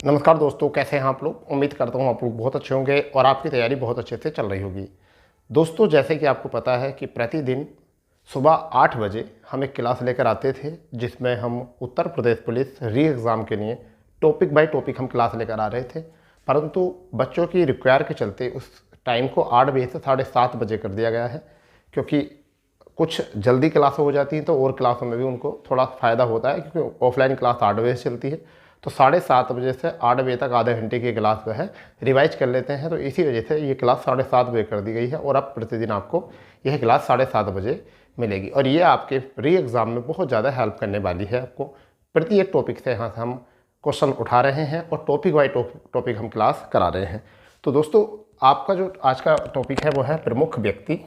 नमस्कार दोस्तों, कैसे हैं आप लोग। उम्मीद करता हूँ आप लोग बहुत अच्छे होंगे और आपकी तैयारी बहुत अच्छे से चल रही होगी। दोस्तों, जैसे कि आपको पता है कि प्रतिदिन सुबह 8 बजे हम एक क्लास लेकर आते थे, जिसमें हम उत्तर प्रदेश पुलिस री एग्ज़ाम के लिए टॉपिक बाय टॉपिक हम क्लास लेकर आ रहे थे। परंतु बच्चों की रिक्वायर के चलते उस टाइम को 8 बजे से 7:30 बजे कर दिया गया है, क्योंकि कुछ जल्दी क्लास हो जाती हैं तो और क्लासों में भी उनको थोड़ा फ़ायदा होता है, क्योंकि ऑफलाइन क्लास 8 बजे से चलती है। तो 7:30 बजे से 8 बजे तक आधे घंटे की क्लास जो है रिवाइज कर लेते हैं। तो इसी वजह से ये क्लास 7:30 बजे कर दी गई है और अब प्रतिदिन आपको यह क्लास 7:30 बजे मिलेगी और ये आपके री एग्ज़ाम में बहुत ज़्यादा हेल्प करने वाली है। आपको प्रति एक टॉपिक से यहाँ से हम क्वेश्चन उठा रहे हैं और टॉपिक बाई टॉपिक हम क्लास करा रहे हैं। तो दोस्तों, आपका जो आज का टॉपिक है वो है प्रमुख व्यक्ति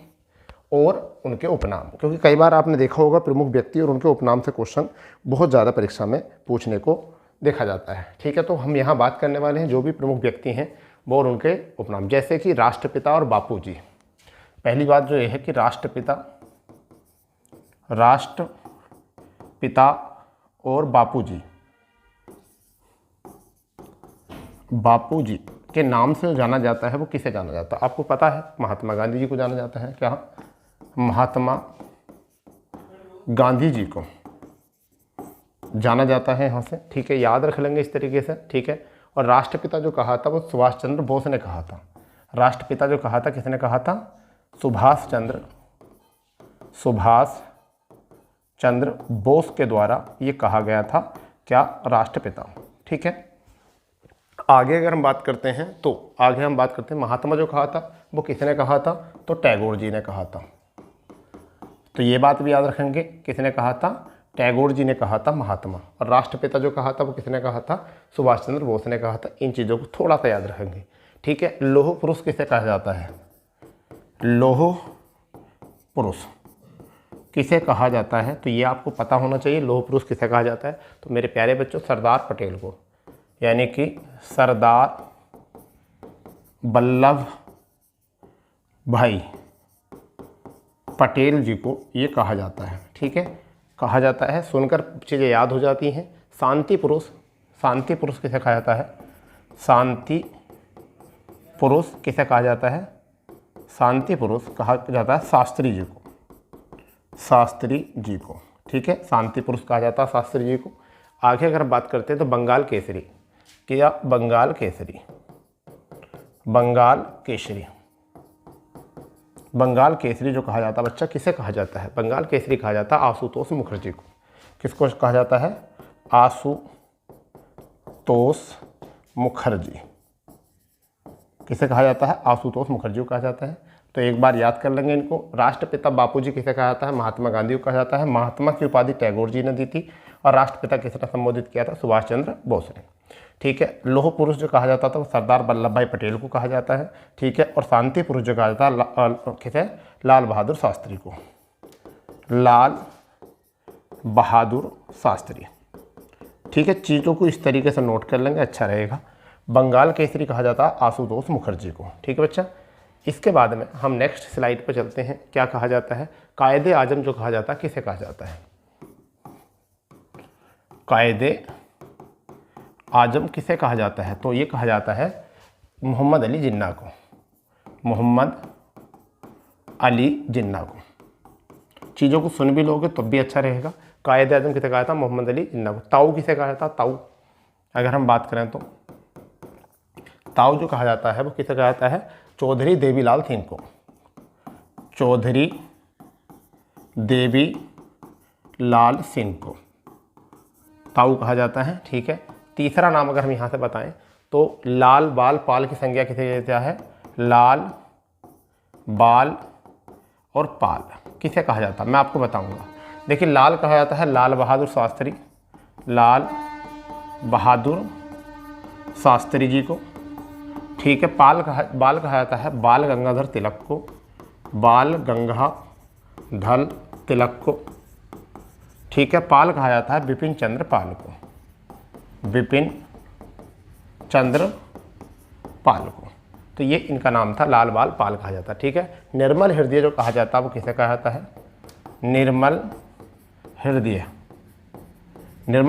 और उनके उपनाम, क्योंकि कई बार आपने देखा होगा प्रमुख व्यक्ति और उनके उपनाम से क्वेश्चन बहुत ज़्यादा परीक्षा में पूछने को देखा जाता है। ठीक है, तो हम यहाँ बात करने वाले हैं जो भी प्रमुख व्यक्ति हैं वो और उनके उपनाम, जैसे कि राष्ट्रपिता और बापूजी। पहली बात जो ये है कि राष्ट्रपिता और बापूजी के नाम से जाना जाता है वो किसे जाना जाता है? आपको पता है, महात्मा गांधी जी को जाना जाता है। क्या? महात्मा गांधी जी को जाना जाता है यहाँ से। ठीक है, याद रख लेंगे इस तरीके से। ठीक है, और राष्ट्रपिता जो कहा था वो सुभाष चंद्र बोस ने कहा था। राष्ट्रपिता जो कहा था किसने कहा था? सुभाष चंद्र बोस के द्वारा ये कहा गया था। क्या? राष्ट्रपिता। ठीक है, आगे अगर हम बात करते हैं तो आगे हम बात करते हैं महात्मा जो कहा था वो किसने कहा था? तो टैगोर जी ने कहा था। तो ये बात भी याद रखेंगे, किसने कहा था? टैगोर जी ने कहा था महात्मा। और राष्ट्रपिता जो कहा था वो किसने कहा था? सुभाष चंद्र बोस ने कहा था। इन चीज़ों को थोड़ा सा याद रखेंगे। ठीक है, लौह पुरुष किसे कहा जाता है? लौह पुरुष किसे कहा जाता है? तो ये आपको पता होना चाहिए, लौह पुरुष किसे कहा जाता है। तो मेरे प्यारे बच्चों, सरदार पटेल को, यानी कि सरदार वल्लभ भाई पटेल जी को ये कहा जाता है। ठीक है, कहा जाता है। सुनकर चीज़ें याद हो जाती हैं। शांति पुरुष किसे कहा जाता है? शांति पुरुष किसे कहा जाता है? शांति पुरुष कहा जाता है शास्त्री जी को। ठीक है, शांति पुरुष कहा जाता है शास्त्री जी को। आगे अगर बात करते हैं तो बंगाल केसरी जो कहा जाता है बच्चा, किसे कहा जाता है? बंगाल केसरी कहा जाता है आशुतोष मुखर्जी को। किसको कहा जाता है? आशुतोष मुखर्जी। किसे कहा जाता है? आशुतोष मुखर्जी को कहा जाता है। तो एक बार याद कर लेंगे इनको। राष्ट्रपिता बापूजी किसे कहा जाता है? महात्मा गांधी को कहा जाता है। महात्मा की उपाधि टैगोर जी ने दी थी और राष्ट्रपिता किसने संबोधित किया था? सुभाष चंद्र बोस ने। ठीक है, लौह पुरुष जो कहा जाता था वो सरदार वल्लभ भाई पटेल को कहा जाता है। ठीक है, और शांति पुरुष जो कहा जाता है किसे? लाल बहादुर शास्त्री को। लाल बहादुर शास्त्री। ठीक है, चीज़ों को इस तरीके से नोट कर लेंगे, अच्छा रहेगा। बंगाल केसरी कहा जाता है आशुतोष मुखर्जी को। ठीक है बच्चा, इसके बाद में हम नेक्स्ट स्लाइड पर चलते हैं। क्या कहा जाता है? कायदे आजम जो कहा जाता है किसे कहा जाता है? कायदे आजम किसे कहा जाता है? तो ये कहा जाता है मोहम्मद अली जिन्ना को। मोहम्मद अली जिन्ना को। चीज़ों को सुन भी लोगे तो भी अच्छा रहेगा। कायदे आजम किसे कहा था? मोहम्मद अली जिन्ना को। ताऊ किसे कहा जाता? ताऊ अगर हम बात करें तो ताऊ जो कहा जाता है वो किसे कहा जाता है? चौधरी देवीलाल सिंह को। चौधरी देवीलाल सिंह को ताऊ कहा जाता है। ठीक है, तीसरा नाम अगर हम यहाँ से बताएं तो लाल बाल पाल की संज्ञा किसे देता है? लाल बाल और पाल किसे कहा जाता है? मैं आपको बताऊंगा। देखिए, लाल कहा जाता है लाल बहादुर शास्त्री जी को। ठीक है, बाल कहा जाता है बाल गंगाधर तिलक को। ठीक है, पाल कहा जाता है बिपिन चंद्र पाल को। तो ये इनका नाम था, लाल बाल पाल कहा जाता है। ठीक है, निर्मल हृदय जो कहा जाता है वो किसे कहा जाता है? निर्मल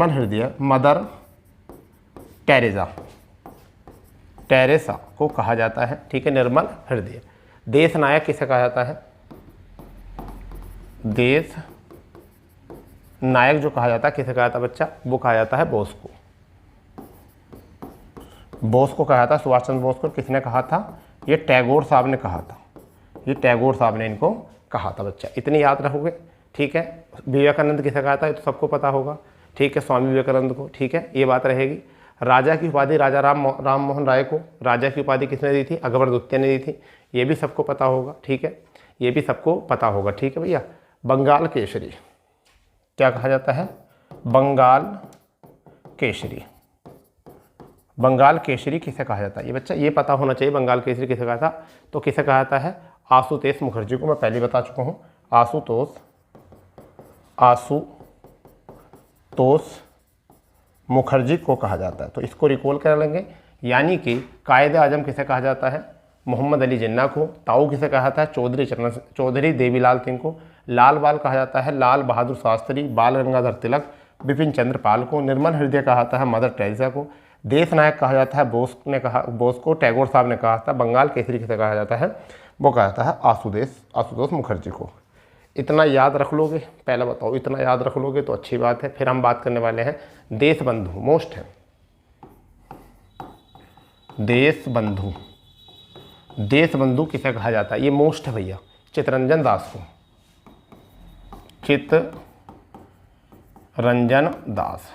हृदय मदर टेरेसा टेरेसा को कहा जाता है, ठीक है, निर्मल हृदय। देश नायक किसे कहा जाता है? देश नायक जो कहा जाता है किसे कहा जाता है बच्चा? वो कहा जाता है बोस को। बोस को कहा था, सुभाष चंद्र बोस को किसने कहा था? ये टैगोर साहब ने कहा था, ये टैगोर साहब ने इनको कहा था बच्चा। इतनी याद रखोगे, ठीक है। विवेकानंद किसे कहा था? ये तो सबको पता होगा, ठीक है, स्वामी विवेकानंद को, ठीक है, ये बात रहेगी। राजा की उपाधि राजा राम मोहन राय को राजा की उपाधि किसने दी थी? अकबर द्वितीय ने दी थी, ये भी सबको पता होगा, ठीक है, ये भी सबको पता होगा, ठीक है भैया। बंगाल केसरी क्या कहा जाता है? बंगाल केसरी। बंगाल केसरी किसे कहा जाता है? ये बच्चा ये पता होना चाहिए, बंगाल केसरी किसे कहा था? तो किसे कहा जाता है? आशुतोष मुखर्जी को। मैं पहले बता चुका हूँ, आशुतोष मुखर्जी को कहा जाता है। तो इसको रिकॉल कर लेंगे, यानी कि कायदे आजम किसे कहा जाता है? मोहम्मद अली जिन्ना को। ताऊ किसे कहा था? चौधरी देवीलाल सिंह को। लाल बाल कहा जाता है लाल बहादुर शास्त्री, बाल गंगाधर तिलक, बिपिन चंद्र पाल को। निर्मल हृदय कहा जाता है मदर टेरेसा को। देश नायक कहा जाता है बोस को, टैगोर साहब ने कहा था। बंगाल केसरी किसे कहा जाता है? वो कहा जाता है आशुतोष मुखर्जी को। इतना याद रख लोगे, पहले बताओ, इतना याद रख लोगे तो अच्छी बात है। फिर हम बात करने वाले हैं देश बंधु, मोस्ट है देश बंधु। देश बंधु किसे कहा जाता है? ये मोस्ट है भैया, चित्तरंजन दास को। चित्तरंजन दास,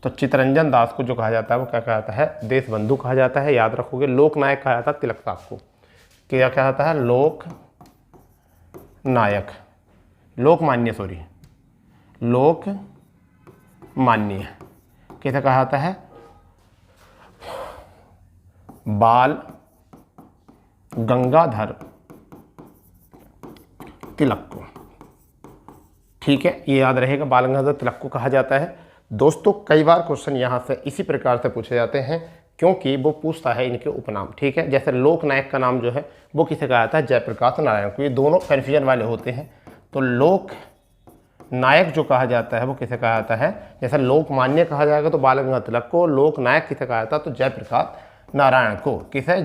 तो चित्तरंजन दास को जो कहा जाता है वो क्या कहा जाता है? देश बंधु कहा जाता है, याद रखोगे। लोक नायक कहा जाता है तिलक साहब को। क्या कहा जाता है? लोक नायक, लोकमान्य, सॉरी, लोकमान्य किसे कहा जाता है? बाल गंगाधर तिलक को, ठीक है, ये याद रहेगा, बाल गंगाधर तिलक को कहा जाता है। दोस्तों कई बार क्वेश्चन यहाँ से इसी प्रकार से पूछे जाते हैं, क्योंकि वो पूछता है इनके उपनाम, ठीक है। जैसे लोक नायक का नाम जो है वो किसे कहा जाता है? जयप्रकाश नारायण को। ये दोनों कन्फ्यूजन वाले होते हैं। तो लोक नायक जो कहा जाता है वो किसे कहा जाता है? जैसे लोकमान्य कहा जाएगा तो बाल गंगाधर तिलक को। लोक नायक किसे कहा जाता है? तो जयप्रकाश नारायण को। किसे?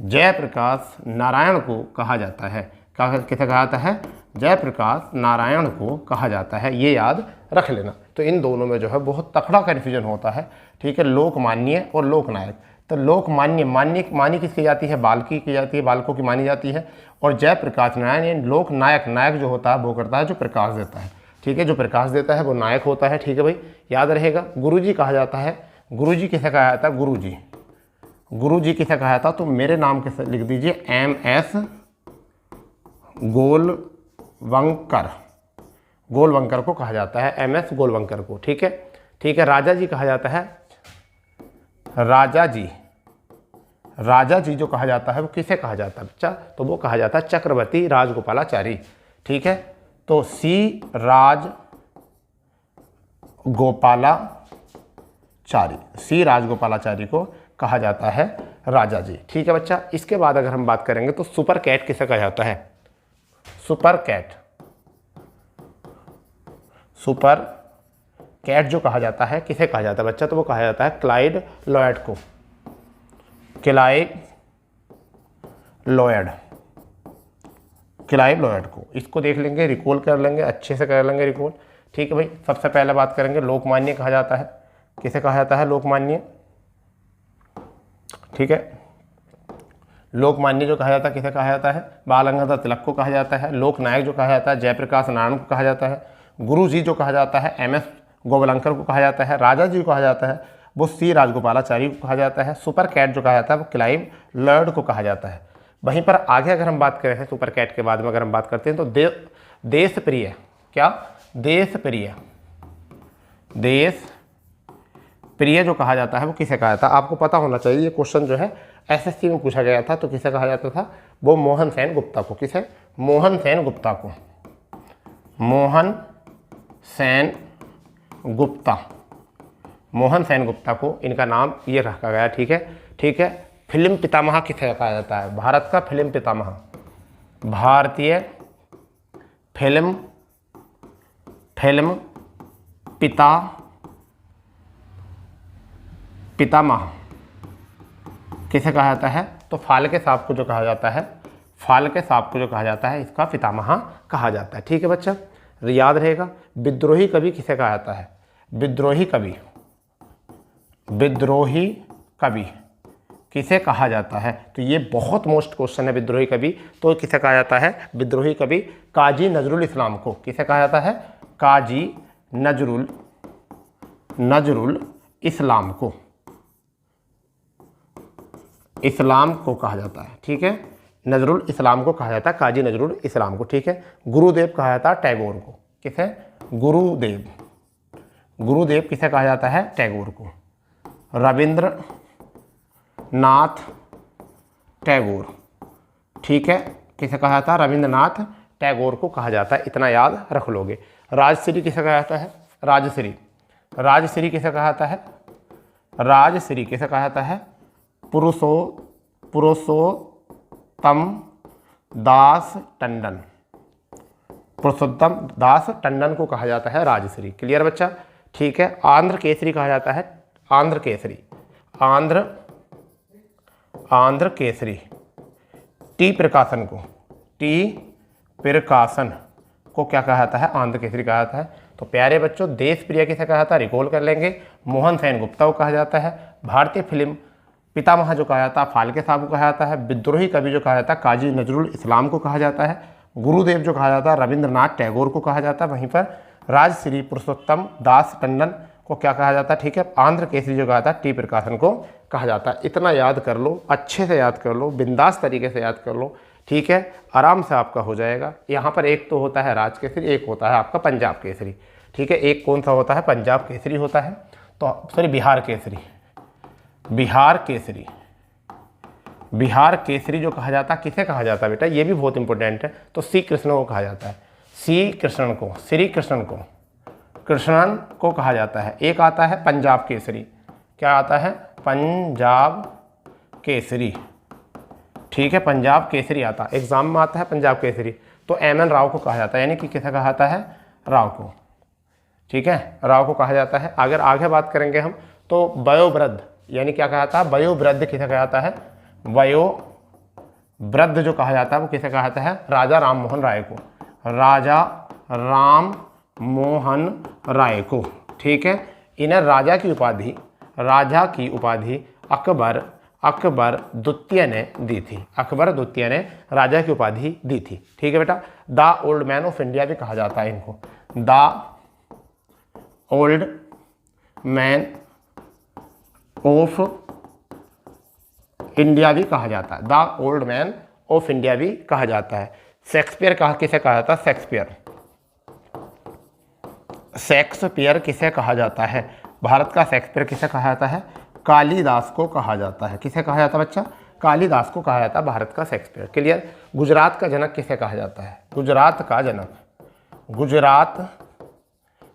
जयप्रकाश नारायण को कहा जाता है। किसे कहा जाता है? जयप्रकाश नारायण को कहा जाता है, ये याद रख लेना। तो इन दोनों में जो है बहुत तकड़ा कन्फ्यूजन होता है, ठीक है, लोकमान्य और लोकनायक। तो लोकमान्य मानी किसकी जाती है? बाल की जाती है, बालकों की मानी जाती है। और जयप्रकाश नारायण यानी लोकनायक, नायक जो होता है वो करता है जो प्रकाश देता है, ठीक है, जो प्रकाश देता है वो नायक होता है, ठीक है भाई, याद रहेगा। गुरुजी कहा जाता है, गुरुजी किसे कहा जाता है? गुरुजी किसे कहा जाता? तो मेरे नाम के लिख दीजिए MS गोलवंकर को कहा जाता है, MS गोलवंकर को, ठीक है, ठीक है। राजा जी कहा जाता है, राजा जी जो कहा जाता है वो किसे कहा जाता है बच्चा? तो वो कहा जाता है चक्रवर्ती राजगोपालाचारी, ठीक है। तो सी राजगोपालाचारी को कहा जाता है राजा जी, ठीक है बच्चा। इसके बाद अगर हम बात करेंगे तो सुपर कैट किसे कहा जाता है? सुपर कैट जो कहा जाता है किसे कहा जाता है बच्चा? तो वो कहा जाता है क्लाइड लॉयड को। इसको देख लेंगे, रिकॉल कर लेंगे, अच्छे से कर लेंगे रिकॉल, ठीक है भाई। सबसे पहले बात करेंगे लोकमान्य कहा जाता है, किसे कहा जाता है? लोकमान्य, ठीक है। लोकमान्य जो कहा जाता है किसे कहा जाता है? बाल गंगाधर तिलक को कहा जाता है। लोकनायक जो कहा जाता है जयप्रकाश नारायण को कहा जाता है। गुरुजी जो कहा जाता है MS गोवलंकर को कहा जाता है। राजा जी को कहा जाता है वो सी राजगोपालाचारी को कहा जाता है। सुपर कैट जो कहा जाता है वो क्लाइव लॉयड को कहा जाता है। वहीं पर आगे अगर हम बात करें सुपर कैट के बाद में अगर हम बात करते हैं तो देशप्रिय, क्या? देशप्रिय जो कहा जाता है वो किसे कहा जाता है? आपको पता होना चाहिए, ये क्वेश्चन जो है SSC में पूछा गया था। तो किसे कहा जाता था? वो मोहन सेन गुप्ता को। किसे? मोहन सेन गुप्ता को इनका नाम ये रखा गया, ठीक है, ठीक है। फिल्म पितामह किसे कहा जाता है? भारत का फिल्म पितामह, भारतीय फिल्म पितामह किसे कहा जाता है? तो फाल्के साहब को जो कहा जाता है, फाल्के साहब को जो कहा जाता है, इसका पितामह कहा जाता है। ठीक है बच्चा, याद रहेगा। विद्रोही कवि किसे कहा जाता है? विद्रोही कवि, विद्रोही कवि किसे कहा जाता है? तो ये बहुत मोस्ट क्वेश्चन है, विद्रोही कवि तो किसे कहा जाता है? विद्रोही कवि काजी नजरुल इस्लाम को किसे कहा जाता है? काजी नजरुल इस्लाम को, इस्लाम को कहा जाता है। ठीक है, नजरुल इस्लाम को कहा जाता है, काजी नजरुल इस्लाम को। ठीक है, गुरुदेव कहा जाता है टैगोर को। किसे? गुरुदेव, गुरुदेव किसे कहा जाता है? टैगोर को। रविंद्रनाथ टैगोर, ठीक है, किसे कहा जाता है? रविंद्रनाथ टैगोर को कहा जाता है। इतना याद रख लोगे। राजश्री किसे कहा जाता है? राजश्री, राजश्री किसे कहा जाता है? राजश्री किसे कहा जाता है? पुरुषोत्तम दास टंडन, पुरुषोत्तम दास टंडन को कहा जाता है राजश्री। क्लियर बच्चा? ठीक है, आंध्र केसरी कहा जाता है, आंध्र केसरी, आंध्र केसरी टी प्रकाशन को, टी प्रकाशन को क्या कहा जाता है? आंध्र केसरी कहा जाता है। तो प्यारे बच्चों, देश प्रिय किसे कहा जाता है? रिकॉल कर लेंगे, मोहन सेन गुप्ता को कहा जाता है। भारतीय फिल्म पितामह जो कहा जाता है फाल्के साहब को कहा जाता है। विद्रोही कवि जो कहा जाता है काजी नजरुल इस्लाम को कहा जाता है। गुरुदेव जो कहा जाता है रविंद्रनाथ टैगोर को कहा जाता है। वहीं पर राजश्री पुरुषोत्तम दास टंडन को क्या कहा जाता है? ठीक है, आंध्र केसरी जो कहा था टी प्रकाशन को कहा जाता है। इतना याद कर लो, अच्छे से याद कर लो, बिंदास तरीके से याद कर लो। ठीक है, आराम से आपका हो जाएगा। यहाँ पर एक तो होता है राज केसरी, एक होता है आपका पंजाब केसरी। ठीक है, एक कौन सा होता है? पंजाब केसरी होता है, तो सॉरी बिहार केसरी, बिहार केसरी, बिहार केसरी जो कहा जाता है किसे कहा जाता है बेटा? ये भी बहुत इंपॉर्टेंट है। तो श्री कृष्ण को कहा जाता है, श्री कृष्ण को, श्री कृष्ण को, कृष्णन को कहा जाता है। एक आता है पंजाब केसरी, क्या आता है? पंजाब केसरी। ठीक है, पंजाब केसरी आता है, एग्जाम में आता है पंजाब केसरी। तो एम.एन. राव को कहा जाता है, यानी कि किसे कहा जाता है? राव को। ठीक है, राव को कहा जाता है। अगर आगे बात करेंगे हम तो वयोवृद्ध, यानी क्या कहा जाता है? वयोवृद्ध किसे कहा जाता है? वयोवृद्ध जो कहा जाता है वो किसे कहा जाता है? राजा राम मोहन राय को, राजा राम मोहन राय को। ठीक है, इन्हें राजा की उपाधि, राजा की उपाधि अकबर द्वितीय ने दी थी, अकबर द्वितीय ने राजा की उपाधि दी थी। ठीक है बेटा, the old man of India भी कहा जाता है इनको, the old man of India भी कहा जाता है, the old man of India भी कहा जाता है। शेक्सपियर कहा किसे कहा जाता है? शेक्सपियर, शेक्सपियर किसे कहा जाता है? भारत का शेक्सपियर किसे कहा जाता है? कालिदास को कहा जाता है। किसे कहा जाता है बच्चा? कालिदास को कहा जाता है भारत का शेक्सपियर। क्लियर? गुजरात का जनक किसे कहा जाता है? गुजरात का जनक, गुजरात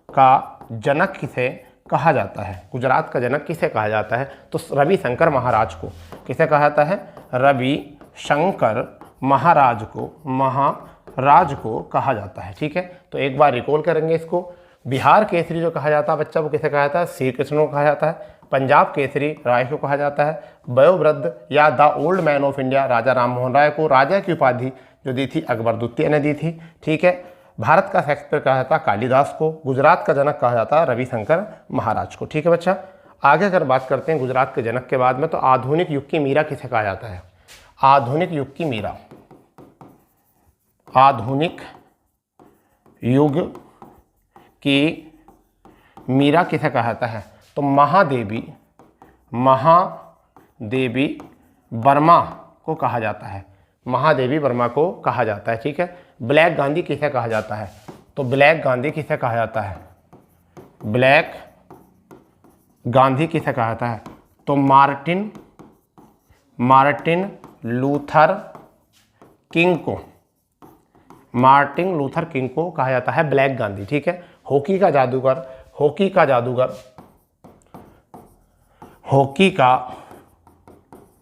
का जनक किसे कहा जाता है? गुजरात का जनक किसे कहा जाता है? तो रविशंकर महाराज को किसे कहा जाता है? रविशंकर महाराज को, महाराज को कहा जाता है। ठीक है, तो एक बार रिकॉल करेंगे इसको। बिहार केसरी जो कहा जाता है बच्चा वो किसे कहा जाता है? श्री कृष्ण को कहा जाता है। पंजाब केसरी राय को कहा जाता है। वयोवृद्ध या the old man of India Raja Ram Mohan Roy को राजा की उपाधि जो दी थी अकबर द्वितीय ने दी थी। ठीक है, भारत का शेक्सपियर कहा जाता है कालिदास को, गुजरात का जनक कहा जाता है रविशंकर महाराज को। ठीक है बच्चा, आगे अगर बात करते हैं गुजरात के जनक के बाद में, तो आधुनिक युग की मीरा किसे कहा जाता है? आधुनिक युग की मीरा, आधुनिक युग की मीरा किसे कहा जाता है? तो महादेवी, महादेवी वर्मा को कहा जाता है, महादेवी वर्मा को कहा जाता है। ठीक है, ब्लैक गांधी किसे कहा जाता है? तो ब्लैक गांधी किसे कहा जाता है? ब्लैक गांधी किसे कहा जाता है? तो मार्टिन लूथर किंग को, मार्टिन लूथर किंग को कहा जाता है ब्लैक गांधी। ठीक है, हॉकी का जादूगर, हॉकी का जादूगर, हॉकी का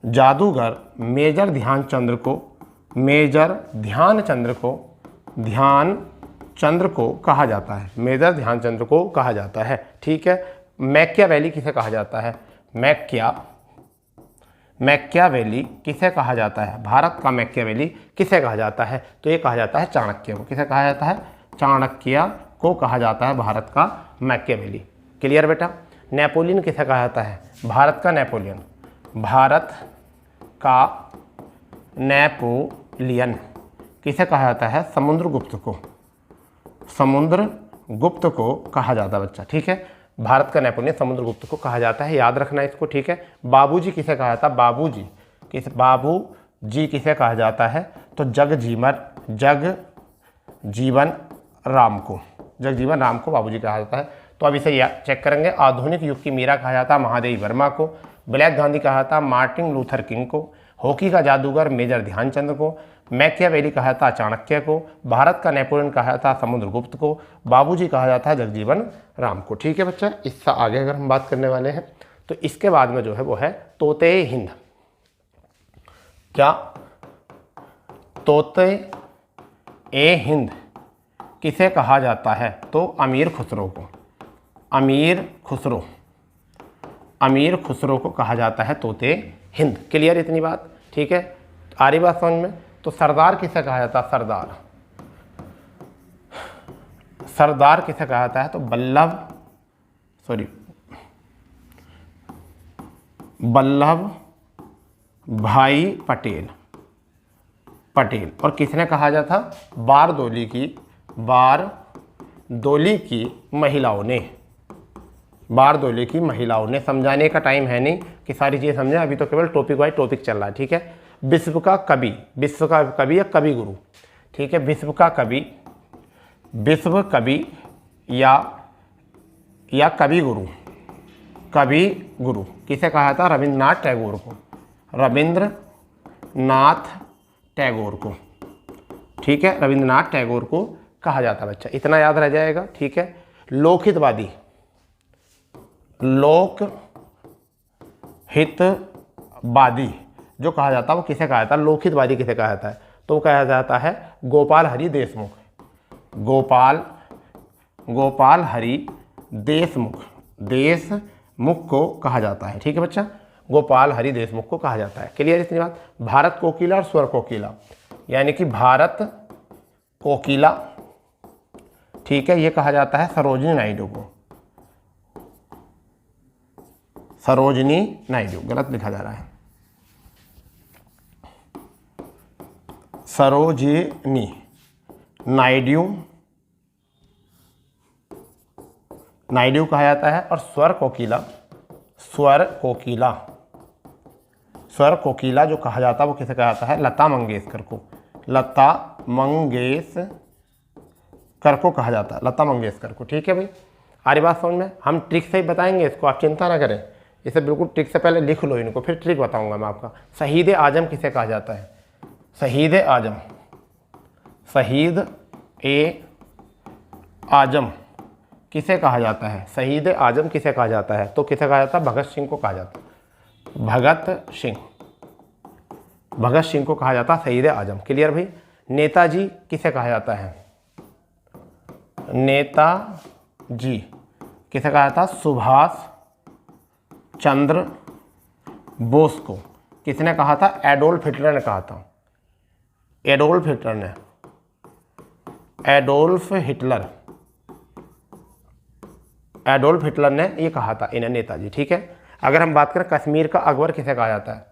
जादूगर मेजर ध्यानचंद्र को, मेजर ध्यानचंद्र को, ध्यानचंद्र को कहा जाता है, मेजर ध्यानचंद्र को कहा जाता है। ठीक है, मैकियावेली किसे कहा जाता है? मैकियावेली किसे कहा जाता है? भारत का मैकियावेली किसे कहा जाता है? तो ये कहा जाता है चाणक्य को। किसे कहा जाता है? चाणक्य को कहा जाता है भारत का मैकियावेली। क्लियर बेटा? नेपोलियन किसे कहा जाता है? भारत का नेपोलियन। भारत का नेपोलियन किसे कहा जाता है? समुद्रगुप्त को। समुद्रगुप्त को कहा जाता है बच्चा, ठीक है। भारत का नेपोलियन समुद्रगुप्त को कहा जाता है, याद रखना इसको, ठीक है। बाबूजी किसे कहा जाता है? बाबूजी किसे कहा जाता है? तो जगजीवन राम को बाबूजी कहा जाता है। तो अब इसे चेक करेंगे। आधुनिक युग की मीरा कहा जाता है महादेवी वर्मा को। ब्लैक गांधी कहा जाता मार्टिन लूथर किंग को। हॉकी का जादूगर मेजर ध्यानचंद को। मैकियावेली कहा जाता चाणक्य को। भारत का नेपोलियन कहा जाता समुद्रगुप्त को। बाबूजी कहा जाता है जगजीवन राम को। ठीक है बच्चा, इससे आगे अगर हम बात करने वाले हैं तो इसके बाद में जो है वो है तोते हिंद। क्या? तोते ए हिंद किसे कहा जाता है? तो अमीर खुसरो को। अमीर खुसरो को कहा जाता है तोते हिंद। क्लियर इतनी बात? ठीक है, आ रही बात समझ में? तो सरदार किसे कहा जाता है? सरदार किसे कहा जाता है? तो वल्लभ भाई पटेल। और किसने कहा जाता? बारदोली की महिलाओं ने। समझाने का टाइम है नहीं कि सारी चीज़ समझें, अभी तो केवल टॉपिक वाइज टॉपिक चल रहा है, ठीक है। विश्व का कवि या कवि गुरु, ठीक है। विश्व कवि या कवि गुरु किसे कहा था? रविंद्रनाथ टैगोर को, ठीक है। रविंद्रनाथ टैगोर को कहा जाता है बच्चा, इतना याद रह जाएगा, ठीक है। लोकहितवादी जो कहा जाता है वो किसे कहा जाता है? लोकहितवादी किसे कहा जाता है? तो वो कहा जाता है गोपाल हरि देशमुख को कहा जाता है, ठीक है बच्चा। गोपाल हरि देशमुख को कहा जाता है। क्लियर इतनी बात? भारत कोकिला और स्वर कोकिला, यानी कि भारत कोकिला, ठीक है, ये कहा जाता है सरोजिनी नायडू को। सरोजिनी नायडू, गलत लिखा जा रहा है, सरोजिनी नायडू कहा जाता है। और स्वर कोकिला जो कहा जाता है वो किसे कहा जाता है? लता मंगेशकर को कहा जाता है, लता मंगेशकर को, ठीक है भाई। आरी बात समझ में? हम ट्रिक से ही बताएंगे इसको, आप चिंता ना करें, इसे बिल्कुल ट्रिक से पहले लिख लो इनको, फिर ट्रिक बताऊंगा मैं आपका। शहीद आजम किसे कहा जाता है? शहीद आजम किसे कहा जाता है? शहीद आजम किसे कहा जाता है? तो किसे कहा जाता है? भगत सिंह को कहा जाता है। भगत सिंह को कहा जाता है शहीद आजम। क्लियर भाई? नेताजी किसे कहा जाता है? नेताजी किसे कहा जाता? सुभाष चंद्र बोस को। किसने कहा था? एडोल्फ हिटलर ने कहा था। एडोल्फ हिटलर ने ये कहा था इन्हें, नेताजी, ठीक है। अगर हम बात करें कश्मीर का अकबर किसे कहा जाता है?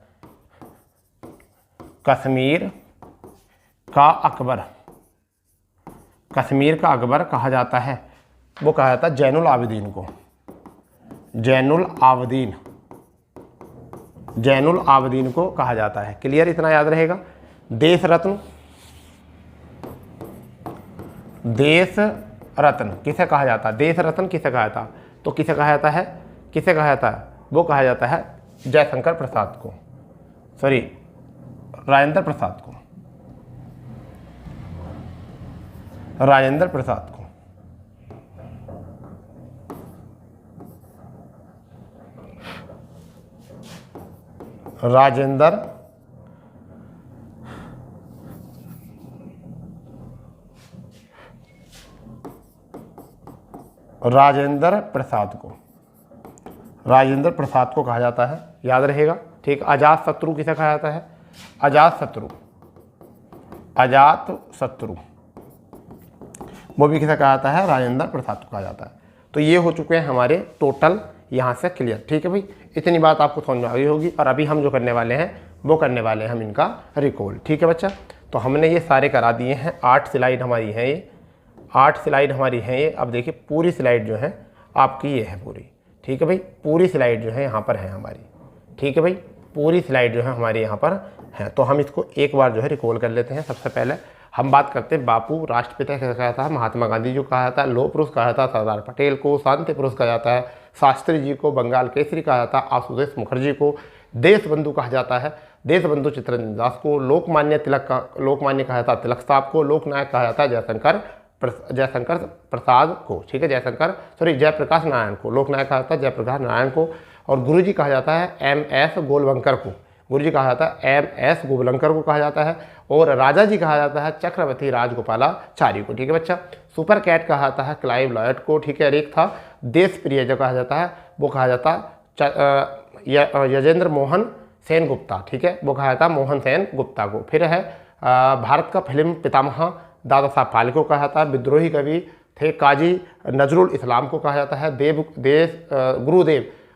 कश्मीर का अकबर कहा जाता है, वो कहा जाता है जैनुल आबिदीन को। जैनुल आबिदीन को कहा जाता है। क्लियर? इतना याद रहेगा। देश रत्न किसे कहा जाता है? देश रत्न किसे कहा जाता? तो किसे कहा जाता है? वो कहा जाता है जयशंकर प्रसाद को, राजेंद्र प्रसाद को। राजेंद्र प्रसाद को कहा जाता है, याद रहेगा। ठीक। अजात शत्रु किसे कहा जाता है? अजात शत्रु, अजात शत्रु वो भी किसे कहा जाता है? राजेंद्र प्रसाद को कहा जाता है। तो ये हो चुके हैं हमारे टोटल यहाँ से क्लियर। ठीक है भाई, इतनी बात आपको समझ में आ गई होगी। और अभी हम जो करने वाले हैं वो करने वाले हैं हम इनका रिकॉल। ठीक है बच्चा, तो हमने ये सारे करा दिए हैं। 8 स्लाइड हमारी हैं ये, 8 स्लाइड हमारी हैं ये। अब देखिए पूरी स्लाइड जो है आपकी ये है पूरी। ठीक है भाई, पूरी स्लाइड जो है यहाँ पर है हमारी। ठीक है भाई, पूरी स्लाइड जो है हमारी यहाँ पर है। तो हम इसको एक बार जो है रिकॉल कर लेते हैं। सबसे पहले हम बात करते हैं बापू राष्ट्रपिता कहा जाता है, महात्मा गांधी जी को कहा जाता है, लौह पुरुष कहा जाता है सरदार पटेल को, शांति पुरुष कहा जाता है शास्त्री जी को, बंगाल केसरी कहा जाता है आशुतोष मुखर्जी को, देश बंधु कहा जाता है देश बंधु चित्तरंजन दास को, लोकमान्य कहा जाता है तिलक साहब को, लोकनायक कहा जाता है जयशंकर प्रसाद को। ठीक है, जयप्रकाश नारायण को, लोकनायक कहा जाता है जयप्रकाश नारायण को। और गुरुजी कहा जाता है MS गोलवंकर को, गुरुजी कहा जाता है MS गोलवंकर को कहा जाता है। और राजा जी कहा जाता है चक्रवर्ती राजगोपालाचारी को। ठीक है बच्चा, सुपर कैट कहा जाता है क्लाइव लॉयड को। ठीक है, एक था देश प्रिय जो कहा जाता है वो कहा जाता है यजेंद्र मोहन सेन गुप्ता। ठीक है, वो कहा जाता है मोहन सेन गुप्ता को। फिर है भारत का फिल्म पितामह दादा साहब फाल्के को कहा जाता है। विद्रोही कवि थे काजी नजरुल इस्लाम को कहा जाता है।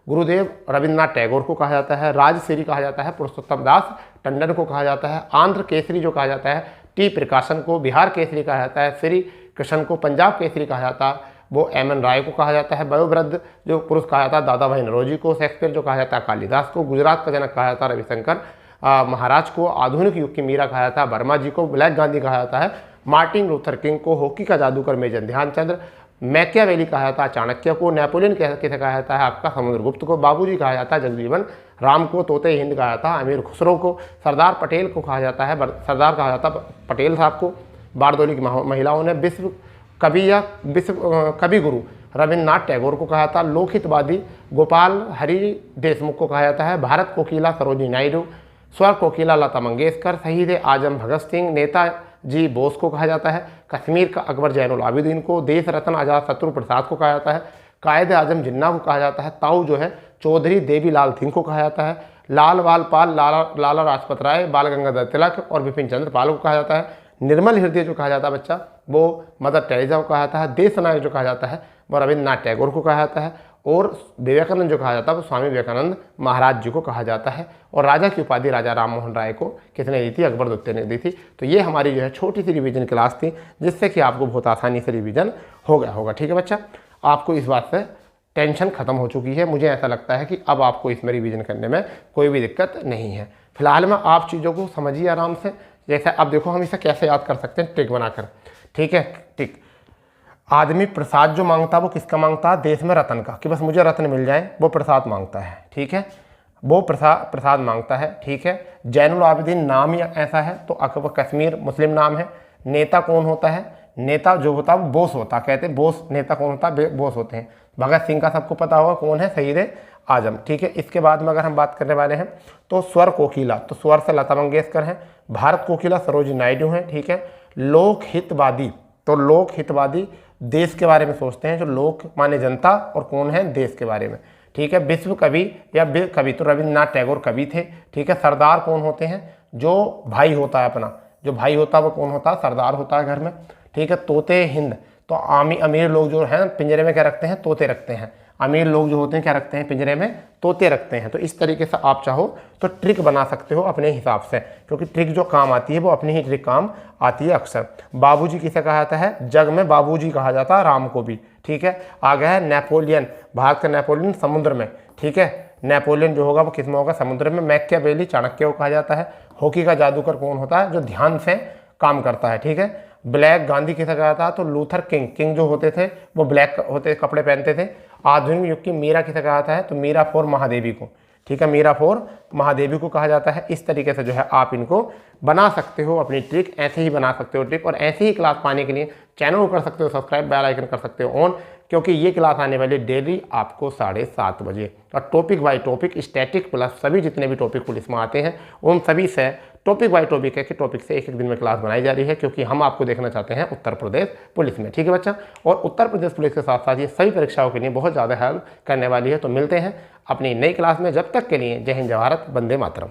गुरुदेव रविन्द्रनाथ टैगोर को कहा जाता है। राजश्री कहा जाता है पुरुषोत्तम दास टंडन को कहा जाता है। आंध्र केसरी जो कहा जाता है T प्रकाशन को। बिहार केसरी कहा जाता है श्री कृष्ण को। पंजाब केसरी कहा जाता है वो MN राय को कहा जाता है। वयोवृद्ध जो पुरुष कहा जाता है दादा भाई नौरोजी को। शेक्सपियर जो कहा जाता है कालिदास को। गुजरात का जनक कहा जाता है रविशंकर महाराज को। आधुनिक युग की मीरा कहा जाता है वर्मा जी को। ब्लैक गांधी कहा जाता है मार्टिन लूथर किंग को। हॉकी का जादूगर मेजर ध्यानचंद्र। मैकियावेली कहा जाता है चाणक्य को। नेपोलियन किसे कहा जाता है आपका समुद्रगुप्त को। बाबूजी कहा जाता है जगजीवन राम को। तोते हिंद कहा जाता है अमीर खुसरो को। सरदार पटेल को कहा जाता है पटेल साहब को। बारदोली की महिलाओं ने। विश्व कवि गुरु रविन्द्रनाथ टैगोर को कहा जाता है। लोकहितवादी गोपाल हरि देशमुख को कहा जाता है। भारत कोकिला सरोजिनी नायडू। स्वर कोकिला लता मंगेशकर। शहीद आजम भगत सिंह नेताजी बोस को कहा जाता है। कश्मीर का अकबर जैनुल आबिदीन को। देश रत्न अजात शत्रु प्रसाद को कहा जाता है। कायदे आजम जिन्ना को कहा जाता है। ताऊ जो है चौधरी देवीलाल सिंह को कहा जाता है। लाल बाल पाल लाला लाजपत राय, बाल गंगाधर तिलक और विपिन चंद्र पाल को कहा जाता है। निर्मल हृदय जो कहा जाता है बच्चा वो मदर टेरेसा को कहा जाता है। देश नायक जो कहा जाता है वो रविन्द्रनाथ टैगोर को कहा जाता है। और विवेकानंद जो कहा जाता है वो स्वामी विवेकानंद महाराज जी को कहा जाता है। और राजा की उपाधि राजा राम मोहन राय को किसने दी थी? अकबर द्वितीय ने दी थी। तो ये हमारी जो है छोटी सी रिवीजन क्लास थी जिससे कि आपको बहुत आसानी से रिवीजन हो गया होगा। ठीक है बच्चा, आपको इस बात से टेंशन खत्म हो चुकी है। मुझे ऐसा लगता है कि अब आपको इसमें रिवीजन करने में कोई भी दिक्कत नहीं है। फिलहाल में आप चीज़ों को समझिए आराम से। जैसे अब देखो हम इसे कैसे याद कर सकते हैं ट्रिक बनाकर। ठीक है, ट्रिक आदमी प्रसाद जो मांगता है वो किसका मांगता है? देश में रत्न का, कि बस मुझे रत्न मिल जाए, वो प्रसाद मांगता है। ठीक है, वो प्रसाद मांगता है। ठीक है, जैनुल आबिदीन नाम ही ऐसा है तो अकबर कश्मीर मुस्लिम नाम है। नेता कौन होता है? नेता जो होता है वो बोस होता है। कहते हैं बोस, नेता कौन होता है? बोस होते हैं। भगत सिंह का सबको पता होगा कौन है? शहीद आजम। ठीक है, इसके बाद में अगर हम बात करने वाले हैं तो स्वर कोकिला, तो स्वर से लता मंगेशकर है। भारत कोकिला सरोजिनी नायडू है। ठीक है, लोकहितवादी, तो लोकहितवादी देश के बारे में सोचते हैं। जो लोक माने जनता और कौन है? देश के बारे में। ठीक है, विश्व कवि या कवि तो रविन्द्रनाथ टैगोर कवि थे। ठीक है, सरदार कौन होते हैं? जो भाई होता है अपना, जो भाई होता है वो कौन होता है? सरदार होता है घर में। ठीक है, तोते हिंद, तो अमीर लोग जो हैं पिंजरे में क्या रखते हैं? तोते रखते हैं। अमीर लोग जो होते हैं क्या रखते हैं? पिंजरे में तोते रखते हैं। तो इस तरीके से आप चाहो तो ट्रिक बना सकते हो अपने हिसाब से, क्योंकि ट्रिक जो काम आती है वो अपनी ही ट्रिक काम आती है अक्सर। बाबूजी किसे कहा जाता है? जग में बाबूजी कहा जाता है राम को भी। ठीक है, आ गया है नेपोलियन, भारत का नेपोलियन समुद्र में। ठीक है, नेपोलियन जो होगा वो किस में होगा? समुद्र में। मैकियावेली चाणक्य को कहा जाता है। हॉकी का जादूगर कौन होता है? जो ध्यान से काम करता है। ठीक है, ब्लैक गांधी किसे कहा था? तो लूथर किंग जो होते थे वो ब्लैक होते कपड़े पहनते थे। आधुनिक युग की मीरा किसे कहा जाता है? तो मीरा फोर महादेवी को। ठीक है, मीरा फोर महादेवी को कहा जाता है। इस तरीके से जो है आप इनको बना सकते हो अपनी ट्रिक, ऐसे ही बना सकते हो ट्रिक। और ऐसे ही क्लास पाने के लिए चैनल को कर सकते हो सब्सक्राइब, बेल आइकन कर सकते हो ऑन, क्योंकि ये क्लास आने वाली डेली आपको 7:30 बजे। और topic by topic, static plus सभी जितने भी टॉपिक पुलिस में आते हैं उन सभी से टॉपिक बाय टॉपिक है कि टॉपिक से एक एक दिन में क्लास बनाई जा रही है, क्योंकि हम आपको देखना चाहते हैं उत्तर प्रदेश पुलिस में। ठीक है बच्चा, और उत्तर प्रदेश पुलिस के साथ साथ ये सभी परीक्षाओं के लिए बहुत ज़्यादा हेल्प करने वाली है। तो मिलते हैं अपनी नई क्लास में, जब तक के लिए जय हिंद जय भारत, वंदे मातरम।